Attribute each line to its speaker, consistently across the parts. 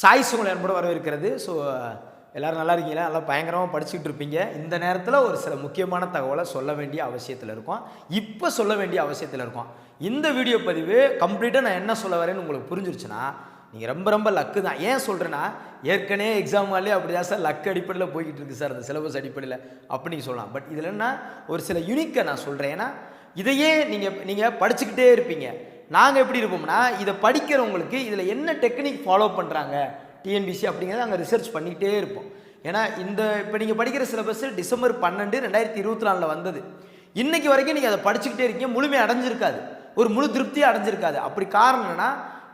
Speaker 1: Choice உங்களை என்போட வரவேற்கிறது. So எல்லோரும் நல்லா இருக்கீங்களா? நல்லா பயங்கரமாக படிச்சுட்டு இருப்பீங்க. இந்த நேரத்தில் ஒரு சில முக்கியமான தகவலை சொல்ல வேண்டிய அவசியத்தில் இருக்கும். இப்போ சொல்ல வேண்டிய அவசியத்தில் இருக்கும். இந்த வீடியோ பதிவு கம்ப்ளீட்டாக நான் என்ன சொல்ல வரேன்னு உங்களுக்கு புரிஞ்சிருச்சுன்னா நீங்கள் ரொம்ப ரொம்ப லக்கு தான். ஏன் சொல்கிறேன்னா, ஏற்கனவே எக்ஸாம் வாலே அப்படி தான் சார் லக் அடிப்படையில் போய்கிட்டு இருக்குது சார், அந்த சிலபஸ் அடிப்படையில் அப்படி நீங்கள் சொல்லலாம். பட் இதில் என்ன ஒரு சில யூனிக்கை நான் சொல்கிறேன். ஏன்னா இதையே நீங்கள் படிச்சுக்கிட்டே இருப்பீங்க. நாங்கள் எப்படி இருப்போம்னா, இதை படிக்கிறவங்களுக்கு இதில் என்ன டெக்னிக் ஃபாலோ பண்ணுறாங்க டிஎன்பிசி அப்படிங்கிறத அங்கே ரிசர்ச் பண்ணிக்கிட்டே இருப்போம். ஏன்னா இப்போ நீங்கள் படிக்கிற சிலபஸ் டிசம்பர் 12, 2024 வந்தது. இன்றைக்கி வரைக்கும் நீங்கள் அதை படிச்சுக்கிட்டே இருக்கீங்க. முழுமையாக அடைஞ்சிருக்காது, ஒரு முழு திருப்தியாக அடைஞ்சிருக்காது. அப்படி காரணம் என்னன்னா,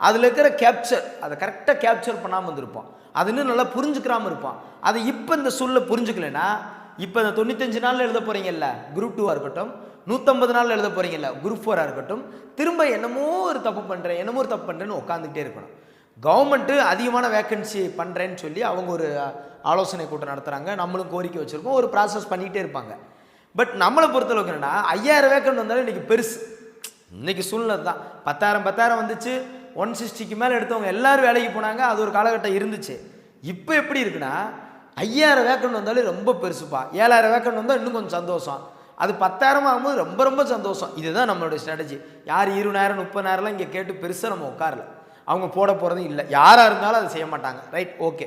Speaker 1: அதில் இருக்கிற கேப்சர் அதை கரெக்டாக கேப்சர் பண்ணாமல் வந்திருப்போம். அது இன்னும் நல்லா புரிஞ்சுக்கிறாமல் இருப்போம். அதை இப்போ இந்த சூழலை புரிஞ்சுக்கலைன்னா, இப்போ இந்த 95 நாளில் எழுத போகிறீங்கல்ல குரூப் 2 இருக்கட்டும், 150 நாளில் எழுத போகிறீங்கல்ல குரூப் 4 இருக்கட்டும், திரும்ப என்னமோ ஒரு தப்பு பண்ணுறேன்னு உட்காந்துக்கிட்டே இருக்கணும். கவர்மெண்ட்டு அதிகமான வேக்கன்சி பண்ணுறேன்னு சொல்லி அவங்க ஒரு ஆலோசனை கூட்டம் நடத்துகிறாங்க. நம்மளும் கோரிக்கை வச்சுருக்கோம், ஒரு ப்ராசஸ் பண்ணிக்கிட்டே இருப்பாங்க. பட் நம்மளை பொறுத்தளவுக்கு என்னென்னா, 5000 வேக்கன்ட் வந்தாலும் இன்றைக்கி பெருசு. இன்றைக்கி சூழ்நிலை தான். 10,000 வந்துச்சு. 160க்கு மேலே எடுத்தவங்க எல்லோரும் வேலைக்கு போனாங்க. அது ஒரு காலகட்டம் இருந்துச்சு. இப்போ எப்படி இருக்குன்னா, 5000 வேக்கன்ட் வந்தாலும் ரொம்ப பெருசுப்பா. 7000 வேக்கன்ட் வந்தால் இன்னும் கொஞ்சம் சந்தோஷம். அது 10,000 ஆகும்போது ரொம்ப ரொம்ப சந்தோஷம். இதுதான் நம்மளுடைய ஸ்ட்ராட்டஜி. யார் 20,000 30,000 இங்கே கேட்டு பெருசாக நம்ம உட்காரல. அவங்க போட போகிறதும் இல்லை. யாராக இருந்தாலும் அதை செய்ய மாட்டாங்க. Right, okay.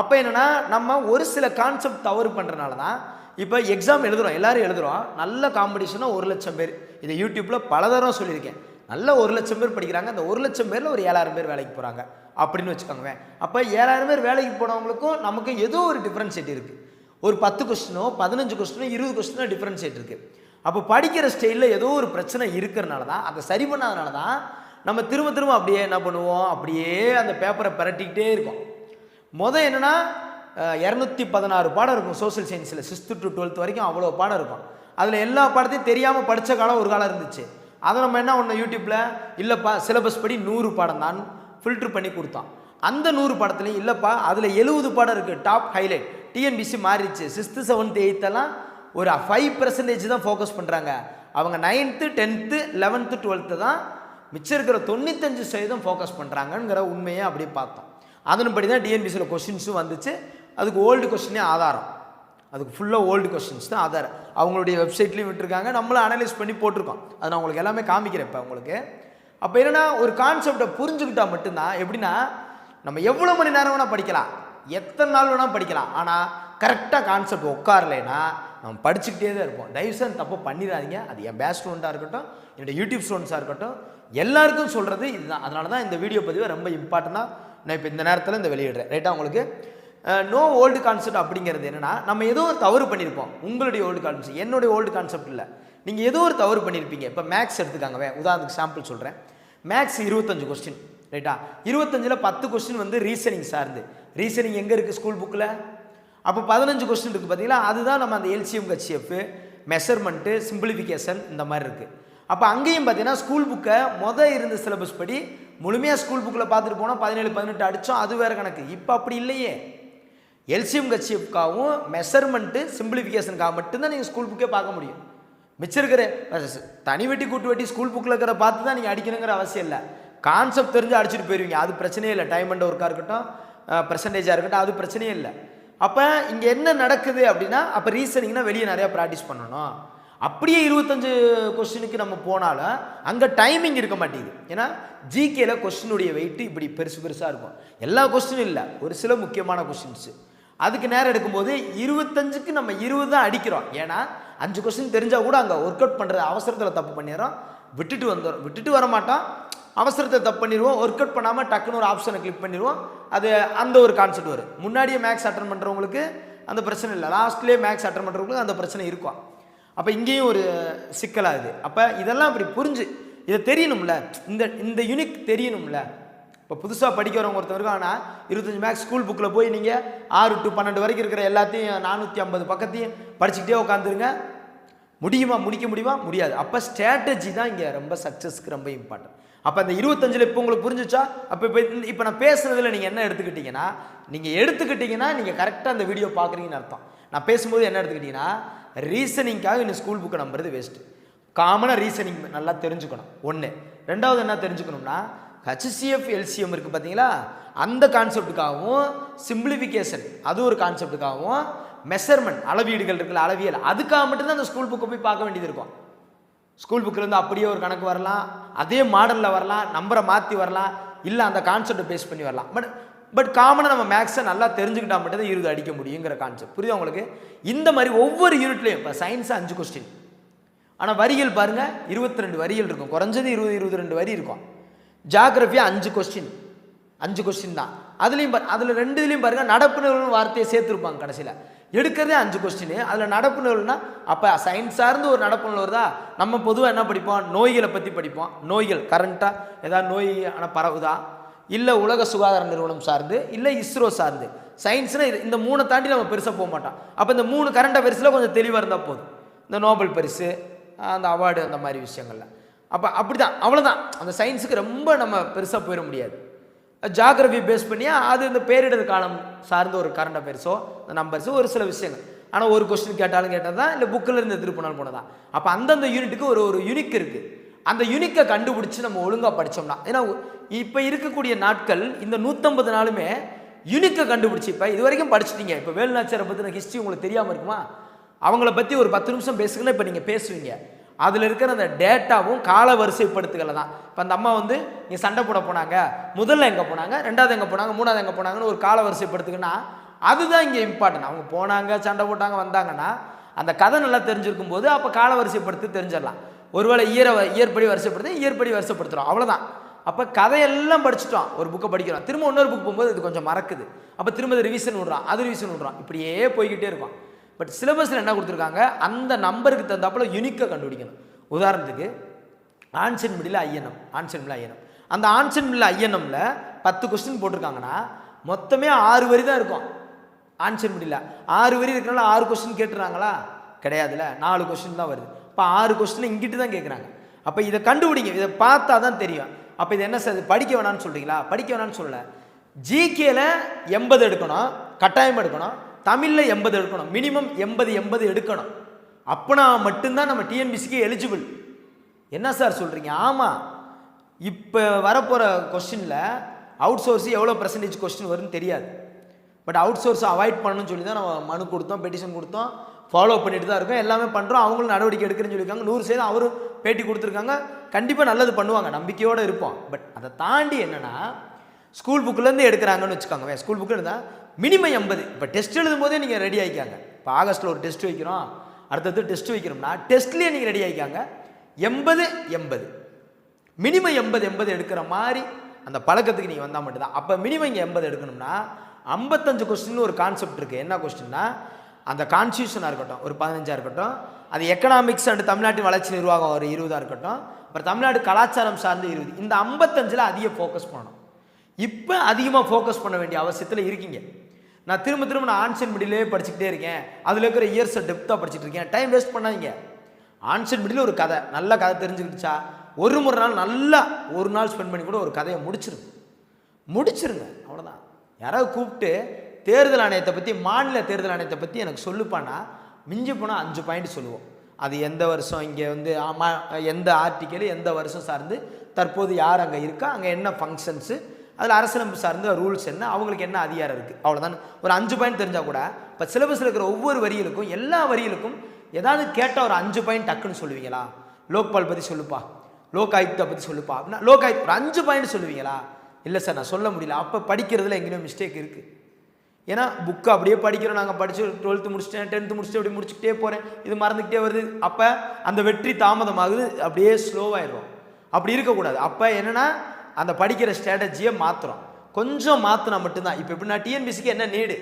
Speaker 1: அப்போ என்னென்னா, நம்ம ஒரு சில கான்செப்ட் தவறு பண்ணுறனால தான் இப்போ எக்ஸாம் எழுதுகிறோம், எல்லோரும் எழுதுகிறோம். நல்ல காம்படிஷனாக 1,00,000 பேர். இதை யூடியூப்பில் பல தடவை சொல்லியிருக்கேன். நல்ல 1,00,000 பேர் படிக்கிறாங்க. அந்த 1,00,000 பேரில் ஒரு 7,000 பேர் வேலைக்கு போகிறாங்க அப்படின்னு வச்சுக்கோங்க. அப்போ 7,000 பேர் வேலைக்கு போனவங்களுக்கும் நமக்கும் ஏதோ ஒரு டிஃப்ரென்ஷியேட் இருக்குது. ஒரு 10 கொஸ்டினோ 15 கொஸ்டினோ 20 கொஸ்டினோ டிஃப்ரென்ஷியேட் இருக்குது. அப்போ படிக்கிற ஸ்டைலில் ஏதோ ஒரு பிரச்சனை இருக்கிறனால தான், அதை சரி பண்ணாதனால தான் நம்ம திரும்ப திரும்ப அப்படியே என்ன பண்ணுவோம், அப்படியே அந்த பேப்பரை பரட்டிக்கிட்டே இருக்கோம். என்னென்னா 216 பாடம் இருக்கும் சோஷியல் சயின்ஸில். 6th to 12th வரைக்கும் அவ்வளோ பாடம் இருக்கும். அதில் எல்லா பாடத்தையும் தெரியாமல் படித்த காலம் ஒரு காலம் இருந்துச்சு. அதை நம்ம என்ன ஒன்று யூடியூப்பில் இல்லைப்பா சிலபஸ் படி 100 பாடம் தான் ஃபில்ட்ரு பண்ணி கொடுத்தோம். அந்த 100 பாடத்துலையும் இல்லைப்பா அதில் 70 பாடம் இருக்குது டாப் ஹைலைட். டிஎன்பிசி மாறிடுச்சு. 6th 7th 8th ஒரு 5% தான் ஃபோக்கஸ் பண்ணுறாங்க. அவங்க 9th 10th 11th 12th தான் மிச்சம் இருக்கிற 95% ஃபோக்கஸ் பண்ணுறாங்கங்கிற உண்மையை அப்படியே பார்த்தோம். அதன்படி தான் டிஎன்பிசியில் கொஸ்டின்ஸும் வந்துச்சு. அதுக்கு ஓல்டு கொஸ்டினே ஆதாரம். அதுக்கு ஃபுல்லாக ஓல்டு கொஸ்டின்ஸ் தான் ஆதாரம். அவங்களுடைய வெப்சைட்லேயும் விட்டுருக்காங்க, நம்மளும் அனலைஸ் பண்ணி போட்டிருக்கோம். அதை நான் உங்களுக்கு எல்லாமே காமிக்கிறேன் இப்போ உங்களுக்கு. அப்போ என்னென்னா, ஒரு கான்செப்டை புரிஞ்சுக்கிட்டால் மட்டும்தான். எப்படின்னா, நம்ம எவ்வளோ மணி நேரம் வேணால் படிக்கலாம், எத்தனை நாள் வேணால் படிக்கலாம். ஆனால் கரெக்டாக கான்செப்ட் உட்காரலைன்னா நம்ம படிச்சுக்கிட்டே தான் இருப்போம். தயவுசெய்து தப்பு பண்ணிடாதீங்க. அது என் பேட்ச் ஸ்டூடெண்ட்டாக இருக்கட்டும், என்னுடைய யூடியூப் ஸ்டூடெண்ட்ஸாக இருக்கட்டும், எல்லாருக்கும் சொல்கிறது இதுதான். அதனால தான் இந்த வீடியோ பதிவை ரொம்ப இம்பார்ட்டண்ட்டாக நான் இப்போ இந்த நேரத்தில் இந்த வெளியிடுறேன். ரைட்டாக உங்களுக்கு நோ ஓல்டு கான்செப்ட் அப்படிங்கிறது என்னென்னா, நம்ம ஏதோ ஒரு தவறு பண்ணியிருப்போம். உங்களுடைய ஓல்டு கான்செப்ட், என்னுடைய ஓல்டு கான்செப்ட் இல்லை. நீங்கள் ஏதோ ஒரு தவறு பண்ணியிருப்பீங்க. இப்போ மேக்ஸ் எடுத்துக்காங்க, உதாரணத்துக்கு சாம்பிள் சொல்கிறேன். Max 25 question. ரைட்டா, 25ல் 10 கொஸ்டின் வந்து ரீசனிங் சார்ந்து. ரீசனிங் எங்கே இருக்குது ஸ்கூல் புக்கில்? அப்போ 15 கொஸ்டின் இருக்குது பார்த்தீங்களா? அதுதான் நம்ம அந்த எல்சிஎம் ஹெச்எஃப், மெஷர்மெண்ட்டு, சிம்பிளிஃபிகேஷன் இந்த மாதிரி இருக்குது. அப்போ அங்கேயும் பார்த்தீங்கன்னா ஸ்கூல் புக்கை இருந்த சிலபஸ் படி முழுமையாக ஸ்கூல் புக்கில் பார்த்துட்டு போனால் 17 18 அடித்தோம். அது வேறு கணக்கு. இப்போ அப்படி இல்லையே. எல்சிஎம் ஹெச்எஃப்காகவும் மெஷர்மெண்ட்டு சிம்பிளிஃபிகேஷனுக்காக மட்டும்தான் நீங்கள் ஸ்கூல் புக்கே பார்க்க முடியும். மிச்சம் இருக்கிற தனி வெட்டி கூட்டு வெட்டி ஸ்கூல் புக்கில் இருக்கிற பார்த்து தான் நீங்கள் அடிக்கணுங்கிற அவசியம் இல்லை. கான்செப்ட் தெரிஞ்சு அடிச்சுட்டு போயிடுவீங்க. அது பிரச்சனையே இல்லை. டைம் அண்ட் ஒர்க்காக இருக்கட்டும், பெர்சன்டேஜாக இருக்கட்டும், அது பிரச்சனையே இல்லை. அப்போ இங்கே என்ன நடக்குது அப்படின்னா, அப்போ ரீசனிங்னா வெளியே நிறையா ப்ராக்டிஸ் பண்ணணும். அப்படியே 25 கொஸ்டினுக்கு நம்ம போனாலும் அங்கே டைமிங் இருக்க மாட்டேங்குது. ஏன்னா ஜிகேல கொஸ்டினுடைய வெயிட்டு இப்படி பெருசாக இருக்கும். எல்லா கொஸ்டினும் இல்லை, ஒரு சில முக்கியமான கொஸ்டின்ஸு. அதுக்கு நேரம் எடுக்கும்போது 25க்கு நம்ம 20 தான் அடிக்கிறோம். ஏன்னா 5 கொஸ்டின் தெரிஞ்சால் கூட அங்கே ஒர்க் அவுட் பண்ணுறது அவசரத்தில் தப்பு பண்ணிடுறோம். விட்டுட்டு வர மாட்டோம். அவசரத்தை தப்பு பண்ணிடுவோம். ஒர்க் அவுட் பண்ணாமல் டக்குன்னு ஒரு ஆப்ஷனை கிளிக் பண்ணிடுவோம். அது அந்த ஒரு கான்செப்ட் வரும். முன்னாடியே மேக்ஸ் அட்டன் பண்ணுறவங்களுக்கு அந்த பிரச்சனை இல்லை. லாஸ்ட்லேயே மேக்ஸ் அட்டன் பண்ணுறவங்களுக்கு அந்த பிரச்சனை இருக்கும். அப்போ இங்கேயும் ஒரு சிக்கலாகுது. அப்போ இதெல்லாம் அப்படி புரிஞ்சு இதை தெரியணும்ல, இந்த யூனிக் தெரியணும்ல. இப்போ புதுசாக படிக்கிறவங்க ஒருத்தவருக்கு ஆனால் 25 மேக்ஸ் ஸ்கூல் புக்கில் போய் நீங்கள் 6 to 12 வரைக்கும் இருக்கிற எல்லாத்தையும் 450 பக்கத்தையும் படிச்சுக்கிட்டே உட்காந்துருங்க. முடிக்க முடியுமா? முடியாது. அப்போ ஸ்ட்ராட்டஜி தான் இங்கே ரொம்ப சக்ஸஸ்க்கு ரொம்ப இம்பார்ட்டன்ட். அப்போ அந்த 25ல் இப்போ உங்களுக்கு புரிஞ்சிச்சா? அப்போ இப்போ நான் பேசுகிறதுல நீங்கள் என்ன எடுத்துக்கிட்டீங்கன்னா நீங்கள் கரெக்டாக அந்த வீடியோ பார்க்குறீங்கன்னு அர்த்தம். நான் பேசும்போது என்ன எடுத்துக்கிட்டிங்கன்னா, ரீசனிங்காக இன்னும் ஸ்கூல் புக்கை நம்புறது வேஸ்ட்டு. காமனாக ரீசனிங் நல்லா தெரிஞ்சுக்கணும். 1. 2வது என்ன தெரிஞ்சுக்கணும்னா, HCF LCM இருக்குது பார்த்தீங்களா, அந்த கான்செப்டுக்காகவும் சிம்பிளிஃபிகேஷன் அது ஒரு கான்செப்டுக்காகவும் மெஷர்மெண்ட் அளவீடுகள் இருக்குல்ல அளவியல் அதுக்காக மட்டும்தான் அந்த ஸ்கூல் புக்கை போய் பார்க்க வேண்டியது இருக்கும். ஸ்கூல் புக்கிலேருந்து அப்படியே ஒரு கணக்கு வரலாம், அதே மாடலில் வரலாம், நம்பரை மாற்றி வரலாம், இல்லை அந்த கான்செப்டை பேஸ் பண்ணி வரலாம். பட் காமனாக நம்ம மேக்ஸை நல்லா தெரிஞ்சுக்கிட்டா மட்டும் தான் 20 அடிக்க முடியுங்கிற கான்செப்ட் புரியுது உங்களுக்கு. இந்த மாதிரி ஒவ்வொரு யூனிட்லையும் இப்போ சயின்ஸு 5 கொஸ்டின், ஆனால் வரிகள் பாருங்கள் 22 வரிகள் இருக்கும், குறைஞ்சது 22 வரி இருக்கும். ஜியாகிரஃபி 5 கொஸ்டின் தான். அதுலேயும் அதில் 2 இதுலேயும் பாருங்கள் நடப்பு நிகழ்வு வார்த்தையை சேர்த்துருப்பாங்க கடைசியில். எடுக்கிறதே 5 கொஸ்டின், அதில் நடப்பு நிகழ்வுனா அப்போ சயின்ஸ் சார்ந்து ஒரு நடப்பு நிகழ்வு வருதா. நம்ம பொதுவாக என்ன படிப்போம், நோய்களை பற்றி படிப்போம். நோய்கள் கரண்ட்டாக ஏதாவது நோய் ஆனால் பரவுதா, இல்லை உலக சுகாதார நிறுவனம் சார்ந்து, இல்லை இஸ்ரோ சார்ந்து. சயின்ஸ்னா இந்த 3 தாண்டி நம்ம பெருசாக போக மாட்டோம். அப்போ இந்த 3 கரண்ட் அஃபேர்ஸில் கொஞ்சம் தெளிவாக இருந்தால் போதும். இந்த நோபல் பரிசு, அந்த அவார்டு, அந்த மாதிரி விஷயங்கள்ல அப்போ அப்படி தான், அவ்வளோதான். அந்த சயின்ஸுக்கு ரொம்ப நம்ம பெருசாக போயிட முடியாது. ஜியாகிரஃபி பேஸ் பண்ணியா அது இந்த பேரிடர் காலம் சார்ந்த ஒரு கரண்ட் அஃபேர்ஸோ நம்பர்ஸோ ஒரு சில விஷயங்கள். ஆனால் ஒரு கொஸ்டின் கேட்டாலும் கேட்டால் தான், இல்லை புக்கில் இருந்து எடுத்துகிட்டு போனாலும் போனதான். அப்போ அந்தந்த யூனிட்டுக்கு ஒரு யூனிக் இருக்குது. அந்த யூனிக்கை கண்டுபிடிச்சி நம்ம ஒழுங்காக படித்தோம்னா, ஏன்னா இப்போ இருக்கக்கூடிய நாட்கள் இந்த 150 நாளுமே யூனிக்கை கண்டுபிடிச்சி இப்போ இது வரைக்கும் படிச்சுட்டீங்க. இப்போ வேலுநாச்சியாரை பற்றின ஹிஸ்ட்ரி உங்களுக்கு தெரியாமல் இருக்குமா? அவங்கள பற்றி ஒரு 10 நிமிஷம் பேசுங்கன்னா இப்போ நீங்கள் பேசுவீங்க. அதில் இருக்கிற அந்த டேட்டாவும் கால வரிசைப்படுத்துகளை தான். இப்போ அந்த அம்மா வந்து நீ சண்டை போட போனாங்க, முதல்ல எங்கே போனாங்க, 2வது எங்கே போனாங்க, 3வது எங்கே போனாங்கன்னு ஒரு கால வரிசைப்படுத்துக்குன்னா அதுதான் இங்கே இம்பார்ட்டன்ட். அவங்க போனாங்க, சண்டை போட்டாங்க, வந்தாங்கன்னா அந்த கதை நல்லா தெரிஞ்சிருக்கும் போது அப்போ கால வரிசைப்படுத்தி தெரிஞ்சிடலாம். ஒருவேளை இயற்படி வரிசைப்படுத்துகிறோம், அவ்வளோதான். அப்போ கதையெல்லாம் படிச்சுட்டோம், ஒரு புக்கை படிக்கிறோம், திரும்ப இன்னொரு புக் போகும்போது இது கொஞ்சம் மறக்குது. அப்போ திரும்ப ரிவிஷன் விடுறோம், அது ரிவிஷன் விடுறோம், இப்படியே போய்கிட்டே இருக்கும். பட் சிலபஸில் என்ன கொடுத்துருக்காங்க, அந்த நம்பருக்கு தகுந்தாப்புல யூனிக்கை கண்டுபிடிக்கணும். உதாரணத்துக்கு ஆன்சன் மிடில் ஐஎன்எம், அந்த ஆன்சன் மிடில் ஐஎன்எம்ல 10 கொஸ்டின் போட்டிருக்காங்கன்னா மொத்தமே 6 வரி தான் இருக்கும். ஆன்சன் மிடில் 6 வரி இருக்கிறனால 6 கொஸ்டின் கேட்டுறாங்களா? கிடையாதுல்ல, 4 கொஸ்டின் தான் வருது. இப்போ 6 கொஸ்டின் இங்கிட்டு தான் கேட்குறாங்க. அப்போ இதை கண்டுபிடிங்க, இதை பார்த்தா தான் தெரியும். அப்போ இது என்ன சார் படிக்க வேணான்னு சொல்கிறீங்களா? படிக்க வேணான்னு சொல்லலை. ஜிகேல 80 எடுக்கணும், கட்டாயம் எடுக்கணும். தமிழில் 80 எடுக்கணும், மினிமம் 80 எடுக்கணும். அப்போனா மட்டும்தான் நம்ம டிஎன்பிசிக்கு எலிஜிபிள். என்ன சார் சொல்கிறீங்க? ஆமாம், இப்போ வரப்போகிற கொஸ்டினில் அவுட் சோர்ஸ் எவ்வளோ % கொஸ்டின் வரும்னு தெரியாது. பட் அவுட் சோர்ஸை அவாய்ட் பண்ணணும்னு சொல்லி தான் நம்ம மனு கொடுத்தோம், பெட்டிஷன் கொடுத்தோம், ஃபாலோ பண்ணிட்டு தான் இருக்கோம், எல்லாமே பண்ணுறோம். அவங்களும் நடவடிக்கை எடுக்கிறேன்னு சொல்லியிருக்காங்க. 100% அவரும் பேட்டி கொடுத்துருக்காங்க. கண்டிப்பாக நல்லது பண்ணுவாங்க, நம்பிக்கையோடு இருப்போம். பட் அதை தாண்டி என்னென்னா, ஸ்கூல் புக்கிலேருந்து எடுக்கிறாங்கன்னு வச்சுக்கோங்க. ஸ்கூல் புக்கு இருந்தால் மினிமம் 80. இப்போ டெஸ்ட் எழுதும் போதே நீங்கள் ரெடி ஆகிக்காங்க. இப்போ ஆகஸ்ட்டில் ஒரு டெஸ்ட் வைக்கிறோம், அடுத்தது டெஸ்ட் வைக்கிறோம்னா டெஸ்ட்லேயே நீங்கள் ரெடி ஆகிக்காங்க. 80 மினிமம் 80 எடுக்கிற மாதிரி அந்த பழக்கத்துக்கு நீங்கள் வந்தால் மட்டும்தான். அப்போ மினிமம் இங்கே 80 எடுக்கணும்னா 55 கொஸ்டின் ஒரு கான்செப்ட் இருக்குது. என்ன கொஸ்டின்னா, அந்த கான்ஸ்டியூஷனாக இருக்கட்டும் ஒரு 15 இருக்கட்டும், அது எக்கனாமிக்ஸ் அண்ட் தமிழ்நாட்டு வளர்ச்சி நிர்வாகம் ஒரு 20 இருக்கட்டும், அப்புறம் தமிழ்நாடு கலாச்சாரம் சார்ந்து 20. இந்த 55ல் அதிக ஃபோக்கஸ் பண்ணணும். இப்போ அதிகமாக ஃபோக்கஸ் பண்ண வேண்டிய அவசியத்தில் இருக்கீங்க. நான் திரும்ப நான் ஆன்சன் மிடிலே படிச்சுக்கிட்டே இருக்கேன், அதில் இருக்கிற இயர்ஸை டெப்த்தாக படிச்சுட்டு இருக்கேன். டைம் வேஸ்ட் பண்ணாதீங்க. ஆன்சன் மிடில் ஒரு கதை, நல்ல கதை தெரிஞ்சுக்கிச்சா ஒரு நாள் நல்லா ஒரு நாள் ஸ்பெண்ட் பண்ணி கூட ஒரு கதையை முடிச்சிருங்க. அவ்வளோதான். யாராவது கூப்பிட்டு தேர்தல் ஆணையத்தை பற்றி, மாநில தேர்தல் ஆணையத்தை பற்றி எனக்கு சொல்லுப்பானா மிஞ்சி போனால் 5 பாயிண்ட் சொல்லுவோம். அது எந்த வருஷம் இங்கே வந்து எந்த ஆர்டிக்கல் எந்த வருஷம் சார்ந்து தற்போது யார் அங்கே இருக்கா, அங்கே என்ன ஃபங்க்ஷன்ஸு, அதில் அரசியலமைப்பு சார்ந்த ரூல்ஸ் என்ன, அவங்களுக்கு என்ன அதிகாரம் இருக்குது, அவ்வளோதான். ஒரு 5 பாயிண்ட் தெரிஞ்சால் கூட இப்போ சிலபஸில் இருக்கிற ஒவ்வொரு வரிகளுக்கும் எல்லா வரிகளுக்கும் ஏதாவது கேட்டால் ஒரு 5 பாயிண்ட் டக்குன்னு சொல்லுவீங்களா? லோக்பால் பற்றி சொல்லுப்பா, லோக் ஆயுக்தா பற்றி சொல்லுப்பா அப்படின்னா லோக் ஆயுக்தா ஒரு 5 பாயிண்ட் சொல்லுவீங்களா? இல்லை சார் நான் சொல்ல முடியல. அப்போ படிக்கிறதுல எங்கேயும் மிஸ்டேக் இருக்குது. ஏன்னா புக்கு அப்படியே படிக்கிறோம், நாங்கள் படித்து 12th முடிச்சிட்டேன், 10th முடிச்சுட்டு அப்படி முடிச்சுக்கிட்டே போகிறேன், இது மறந்துக்கிட்டே வருது. அப்போ அந்த வெற்றி தாமதமாகுது, அப்படியே ஸ்லோவாகிடும். அப்படி இருக்கக்கூடாது. அப்போ என்னென்னா அந்த படிக்கிற ஸ்ட்ராட்டஜியை மாற்றுறோம், கொஞ்சம் மாற்றினா மட்டும்தான். இப்போ எப்படின்னா டிஎன்பிசிக்கு என்ன நீடு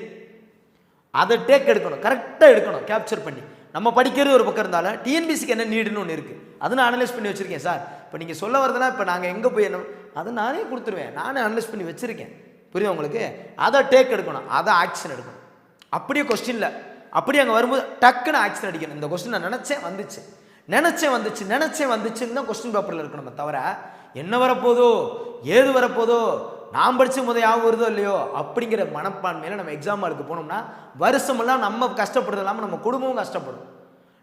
Speaker 1: அதை டேக் எடுக்கணும், கரெக்டாக எடுக்கணும், கேப்சர் பண்ணி. நம்ம படிக்கிறது ஒரு பக்கம் இருந்தாலும் டிஎன்பிசிக்கு என்ன நீடுன்னு ஒன்று இருக்குது, அதை நான் அனலைஸ் பண்ணி வச்சுருக்கேன் சார். இப்போ நீங்கள் சொல்ல வரதுனா இப்போ நாங்கள் எங்கே போய் என்ன அதை நானே கொடுத்துருவேன், நானே அனலைஸ் பண்ணி வச்சுருக்கேன். புரியுது உங்களுக்கு? அதை டேக் எடுக்கணும், அதை ஆக்ஷன் எடுக்கணும். அப்படியே கொஸ்டினில் அப்படியே அங்கே வரும்போது டக்குன்னு ஆக்ஷன் அடிக்கணும். இந்த கொஸ்டின் நான் நினச்சேன் வந்துச்சுன்னு தான் கொஸ்டின் பேப்பரில் இருக்கணும். தவிர என்ன வரப்போதோ ஏது வரப்போதோ நான் படித்து யாவும் வருதோ இல்லையோ அப்படிங்கிற மனப்பான்மையில் நம்ம எக்ஸாம் ஹாலுக்கு போனோம்னா வருஷமெல்லாம் நம்ம கஷ்டப்படுறது இல்லாமல் நம்ம குடும்பமும் கஷ்டப்படும்,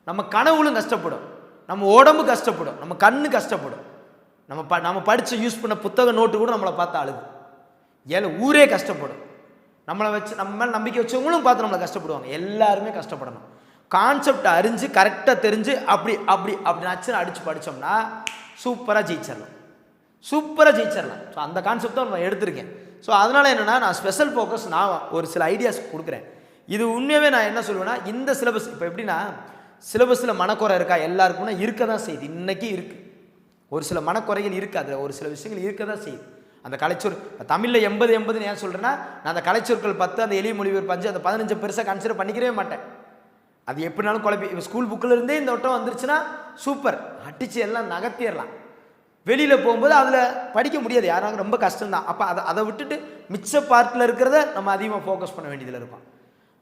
Speaker 1: நம்ம கனவுகளும் கஷ்டப்படும், நம்ம உடம்பு கஷ்டப்படும், நம்ம கண்ணு கஷ்டப்படும். நம்ம படித்து யூஸ் பண்ண புத்தக நோட்டு கூட நம்மளை பார்த்து அழுது. ஏழை ஊரே கஷ்டப்படும். நம்மளை வச்சு நம்ம மேலே நம்பிக்கை வச்சவங்களும் பார்த்து நம்மளை கஷ்டப்படுவாங்க. எல்லாருமே கஷ்டப்படணும். கான்செப்ட் அறிஞ்சு கரெக்டாக தெரிஞ்சு அப்படி அப்படி அப்படி நச்சுன்னு அடித்து படித்தோம்னா சூப்பராக ஜெயிச்சிடலாம். ஸோ அந்த கான்செப்ட் தான் நான் எடுத்திருக்கேன். ஸோ அதனால் என்னென்னா நான் ஸ்பெஷல் ஃபோக்கஸ் நான் ஒரு சில ஐடியாஸ் கொடுக்குறேன். இது உண்மையாகவே நான் என்ன சொல்லுவேன்னா, இந்த சிலபஸ் இப்போ எப்படின்னா சிலபஸில் மனக்குறை இருக்கா எல்லாருக்கும்னா இருக்க தான் செய்யுது. இன்றைக்கி இருக்குது. ஒரு சில மனக்குறைகள் இருக்குது, அதில் ஒரு சில விஷயங்கள் இருக்க தான் செய்யுது. அந்த கலைச்சொல் தமிழில் 80 ஏன் சொல்கிறேன்னா, நான் அந்த கலைச்சொற்கள் 10 அந்த எளிய மொழிபெயர்ப்பு 5 அந்த 15 பெருசாக கன்சிடர் பண்ணிக்கிறவே மாட்டேன். அது எப்படினாலும் குழப்பி இப்போ ஸ்கூல் புக்கில் இருந்தே இந்த வட்டம் வந்துருச்சுன்னா சூப்பர், அடித்து எல்லாம் நகர்த்திடலாம். வெளியில் போகும்போது அதில் படிக்க முடியாது, யாராவது ரொம்ப கஷ்டம்தான். அப்போ அதை விட்டுட்டு மிச்ச பார்ட்டில் இருக்கிறத நம்ம அதிகமாக ஃபோக்கஸ் பண்ண வேண்டியதில் இருக்கும்.